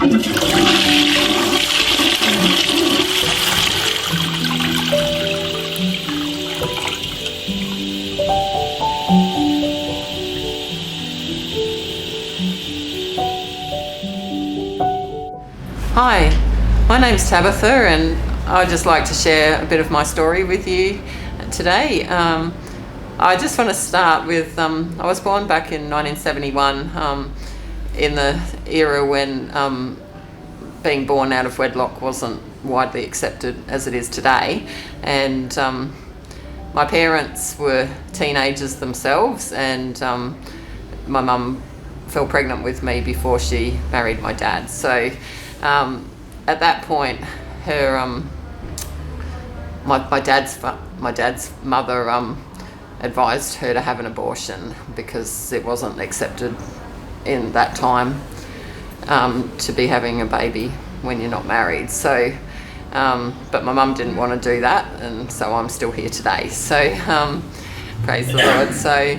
Hi, my name's Tabitha, and I'd just like to share a bit of my story with you today. I just want to start with, I was born back in 1971, in the era when being born out of wedlock wasn't widely accepted as it is today, and my parents were teenagers themselves, and my mum fell pregnant with me before she married my dad. So at that point, her my dad's mother advised her to have an abortion because it wasn't accepted in that time to be having a baby when you're not married. So, but my mum didn't want to do that, and so I'm still here today. So, praise the Lord. So,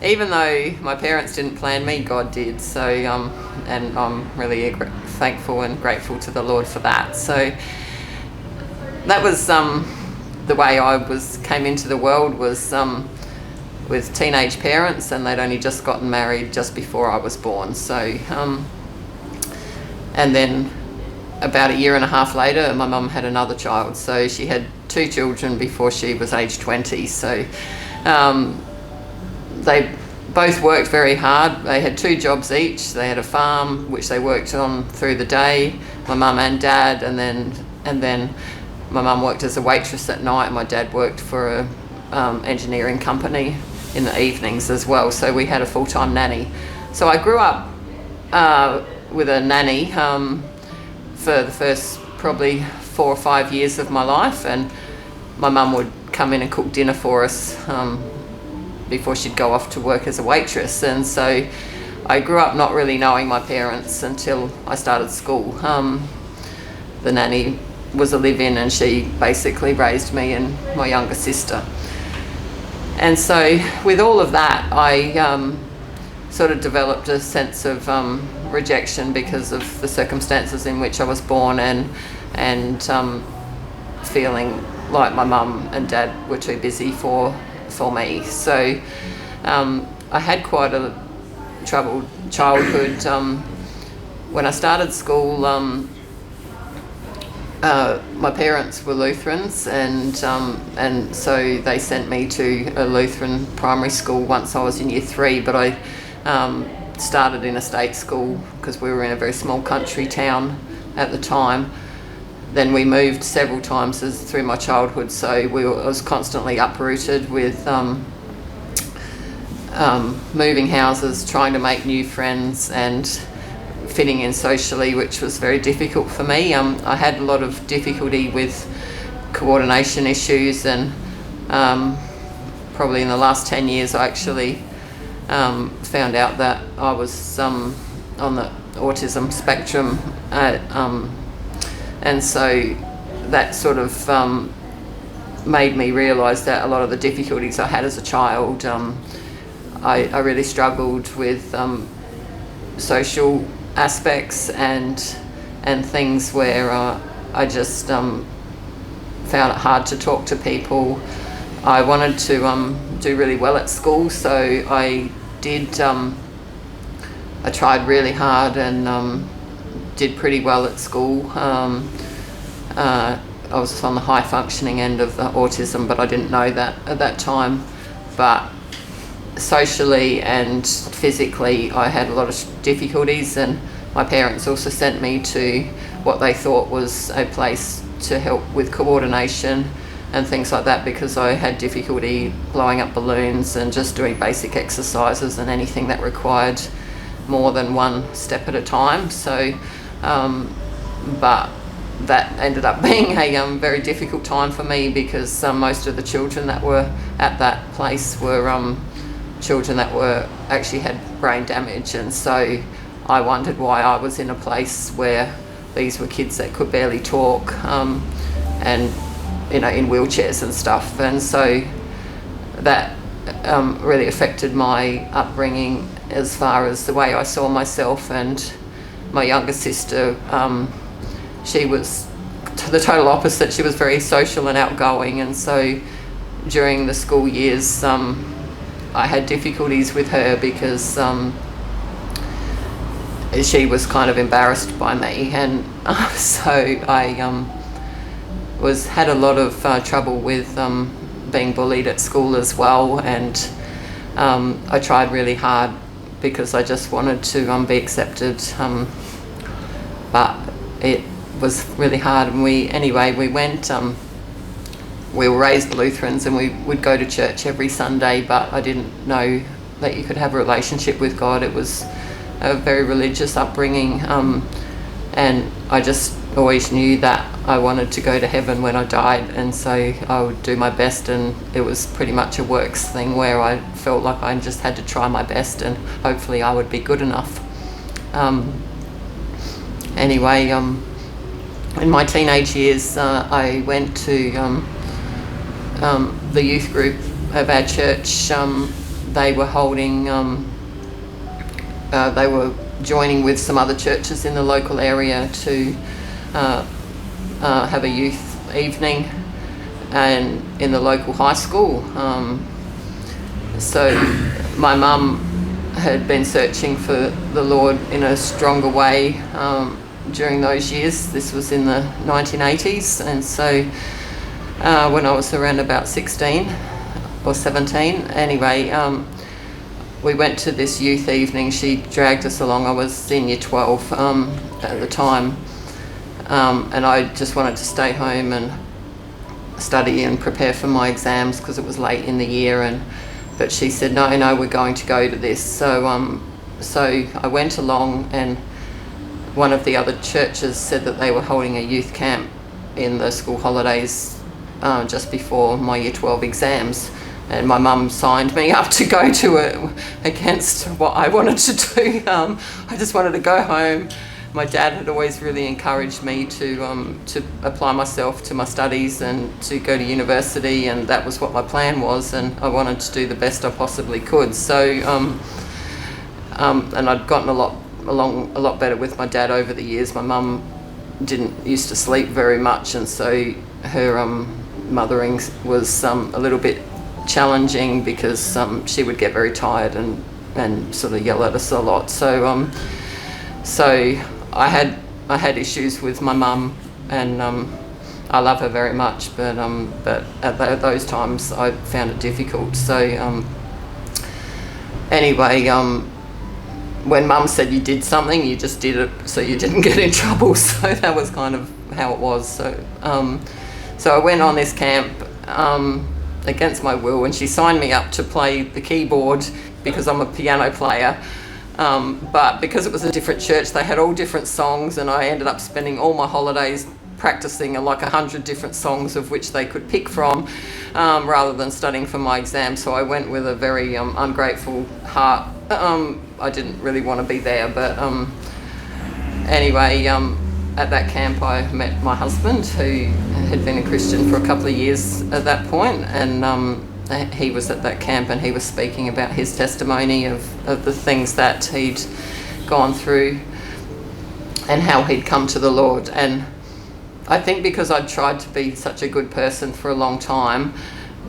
even though my parents didn't plan me, God did. So, and I'm really thankful and grateful to the Lord for that. So, that was the way I came into the world, was with teenage parents, and they'd only just gotten married just before I was born. So, and then about a year and a half later, my mum had another child. So she had 2 children before she was age 20. So they both worked very hard. They had 2 jobs each. They had a farm which they worked on through the day, my mum and dad, and then my mum worked as a waitress at night, and my dad worked for a engineering company in the evenings as well. So we had a full-time nanny. So I grew up with a nanny for the first probably 4 or 5 years of my life, and my mum would come in and cook dinner for us before she'd go off to work as a waitress. And so I grew up not really knowing my parents until I started school. The nanny was a live-in, and she basically raised me and my younger sister. And so with all of that, I sort of developed a sense of rejection because of the circumstances in which I was born, and feeling like my mum and dad were too busy for me. So I had quite a troubled childhood. When I started school, my parents were Lutherans, and so they sent me to a Lutheran primary school once I was in year 3, but I started in a state school because we were in a very small country town at the time. Then we moved several times through my childhood, so I was constantly uprooted with moving houses, trying to make new friends and fitting in socially, which was very difficult for me. I had a lot of difficulty with coordination issues, and probably in the last 10 years I actually found out that I was on the autism spectrum, and so that sort of made me realise that a lot of the difficulties I had as a child, I really struggled with social aspects and things where I just found it hard to talk to people. I wanted to do really well at school, so I did. I tried really hard and did pretty well at school. I was on the high functioning end of the autism, but I didn't know that at that time. But socially and physically I had a lot of difficulties, and my parents also sent me to what they thought was a place to help with coordination and things like that, because I had difficulty blowing up balloons and just doing basic exercises and anything that required more than one step at a time. So but that ended up being a very difficult time for me, because most of the children that were at that place were children that were actually had brain damage, and so I wondered why I was in a place where these were kids that could barely talk, and in wheelchairs and stuff. And so that really affected my upbringing as far as the way I saw myself and my younger sister, she was the total opposite. She was very social and outgoing, and so during the school years I had difficulties with her because she was kind of embarrassed by me, and so I had a lot of trouble with being bullied at school as well, and I tried really hard because I just wanted to be accepted, but it was really hard. And we went, we were raised Lutherans, and we would go to church every Sunday, but I didn't know that you could have a relationship with God. It was a very religious upbringing, and I just always knew that I wanted to go to heaven when I died, and so I would do my best, and it was pretty much a works thing where I felt like I just had to try my best and hopefully I would be good enough. In my teenage years, I went to the youth group of our church. They were holding, they were joining with some other churches in the local area to have a youth evening, and in the local high school. So my mum had been searching for the Lord in a stronger way during those years. This was in the 1980s, and so when I was around about 16 or 17, anyway, we went to this youth evening. She dragged us along. I was in year 12 at the time, and I just wanted to stay home and study and prepare for my exams because it was late in the year. But she said, no, we're going to go to this. So I went along, and one of the other churches said that they were holding a youth camp in the school holidays just before my year 12 exams. And my mum signed me up to go to it against what I wanted to do. I just wanted to go home. My dad had always really encouraged me to apply myself to my studies and to go to university, and that was what my plan was, and I wanted to do the best I possibly could. So, and I'd gotten along a lot better with my dad over the years. My mum didn't used to sleep very much, and so her mothering was a little bit challenging because she would get very tired and sort of yell at us a lot. So I had issues with my mum, and I love her very much, but at those times I found it difficult. So anyway, when Mum said you did something, you just did it so you didn't get in trouble. So that was kind of how it was. So I went on this camp against my will, and she signed me up to play the keyboard because I'm a piano player. But because it was a different church, they had all different songs, and I ended up spending all my holidays practicing like 100 different songs of which they could pick from, rather than studying for my exam. So I went with a very ungrateful heart. I didn't really want to be there, but anyway, at that camp I met my husband, who had been a Christian for a couple of years at that point, and he was at that camp, and he was speaking about his testimony of the things that he'd gone through and how he'd come to the Lord. And I think because I'd tried to be such a good person for a long time,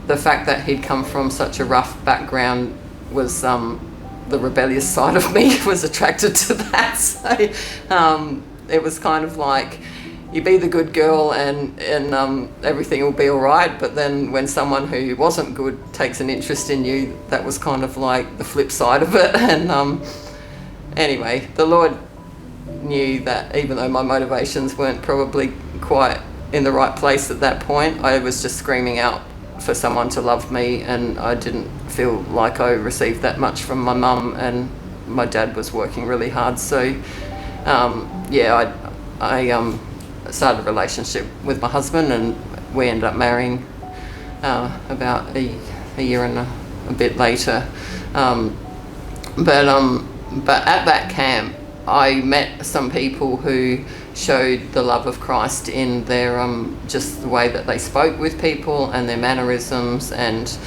the fact that he'd come from such a rough background was the rebellious side of me was attracted to that. So it was kind of like, you be the good girl and everything will be all right, but then when someone who wasn't good takes an interest in you, that was kind of like the flip side of it. And anyway, the Lord knew that even though my motivations weren't probably quite in the right place at that point, I was just screaming out for someone to love me, and I didn't feel like I received that much from my mum, and my dad was working really hard. So I started a relationship with my husband, and we ended up marrying about a year and a bit later. But at that camp, I met some people who showed the love of Christ in their just the way that they spoke with people and their mannerisms, and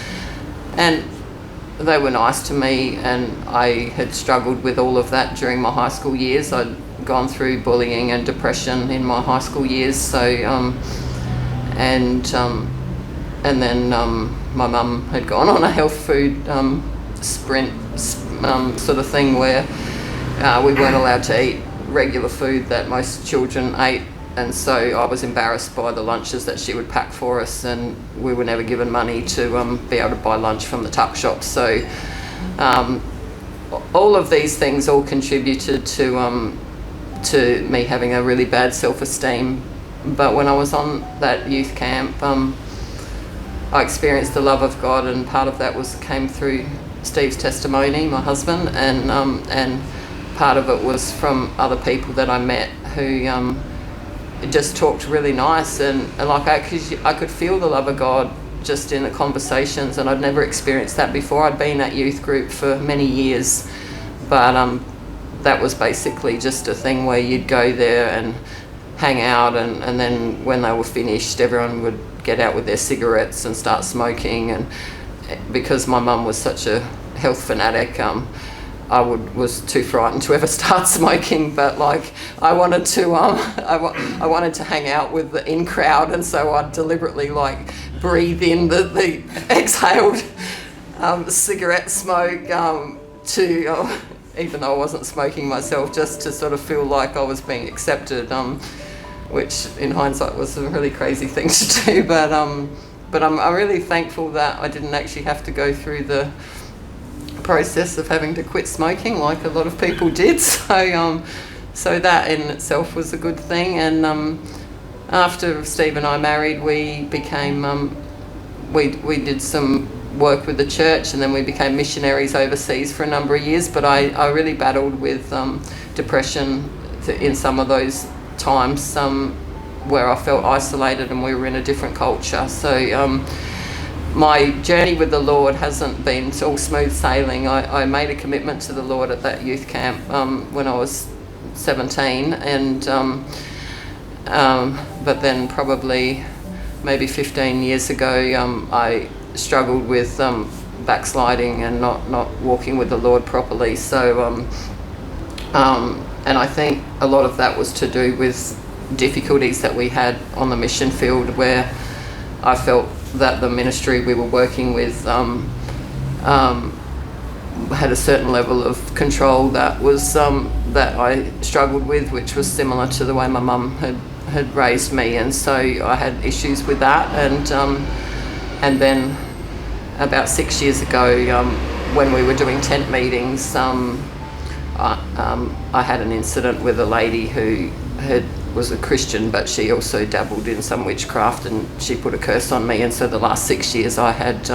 they were nice to me, and I had struggled with all of that during my high school years. I'd gone through bullying and depression in my high school years, so and then my mum had gone on a health food sprint sort of thing where we weren't allowed to eat regular food that most children ate, and so I was embarrassed by the lunches that she would pack for us, and we were never given money to be able to buy lunch from the tuck shop. So all of these things all contributed to me having a really bad self-esteem. But when I was on that youth camp, I experienced the love of God, and part of that came through Steve's testimony, my husband, and part of it was from other people that I met who just talked really nice, and like I could feel the love of God just in the conversations, and I'd never experienced that before. I'd been at youth group for many years, but that was basically just a thing where you'd go there and hang out, and then when they were finished, everyone would get out with their cigarettes and start smoking. And because my mum was such a health fanatic, I was too frightened to ever start smoking, but like I wanted to I wanted to hang out with the in crowd, and so I'd deliberately like breathe in the exhaled cigarette smoke to even though I wasn't smoking myself, just to sort of feel like I was being accepted, which in hindsight was a really crazy thing to do, but I'm really thankful that I didn't actually have to go through the process of having to quit smoking like a lot of people did. So that in itself was a good thing. And after Steve and I married, we became we did some work with the church, and then we became missionaries overseas for a number of years. But I really battled with depression in some of those times where I felt isolated and we were in a different culture. So my journey with the Lord hasn't been all smooth sailing. I made a commitment to the Lord at that youth camp when I was 17, and but then probably maybe 15 years ago I struggled with backsliding and not walking with the Lord properly. So and I think a lot of that was to do with difficulties that we had on the mission field, where I felt that the ministry we were working with had a certain level of control that was that I struggled with, which was similar to the way my mum had raised me, and so I had issues with that. And then about 6 years ago, when we were doing tent meetings, I had an incident with a lady who was a Christian, but she also dabbled in some witchcraft, and she put a curse on me. And so the last 6 years I had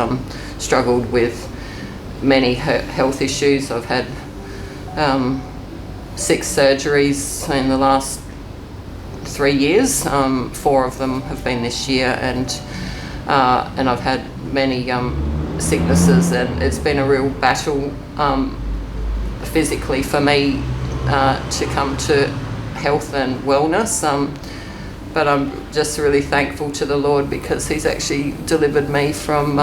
struggled with many health issues. I've had 6 surgeries in the last 3 years. 4 of them have been this year, and I've had many sicknesses, and it's been a real battle physically for me to come to health and wellness, but I'm just really thankful to the Lord, because he's actually delivered me from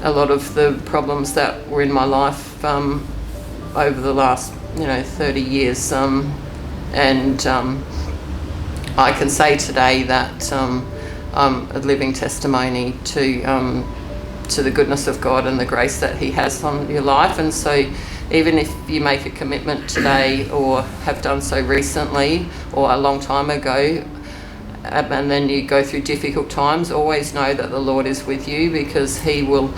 a lot of the problems that were in my life over the last 30 years, and I can say today that I'm a living testimony to the goodness of God and the grace that he has on your life. And so even if you make a commitment today, or have done so recently or a long time ago, and then you go through difficult times, always know that the Lord is with you, because he will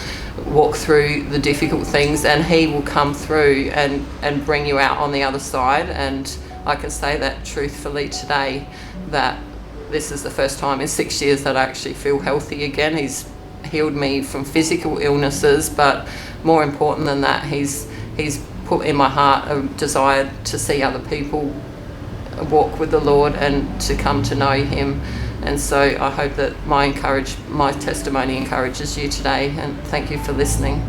walk through the difficult things, and he will come through and bring you out on the other side. And I can say that truthfully today, that this is the first time in 6 years that I actually feel healthy again. He's healed me from physical illnesses, but more important than that, he's put in my heart a desire to see other people walk with the Lord and to come to know him. And so I hope that my testimony encourages you today, and thank you for listening.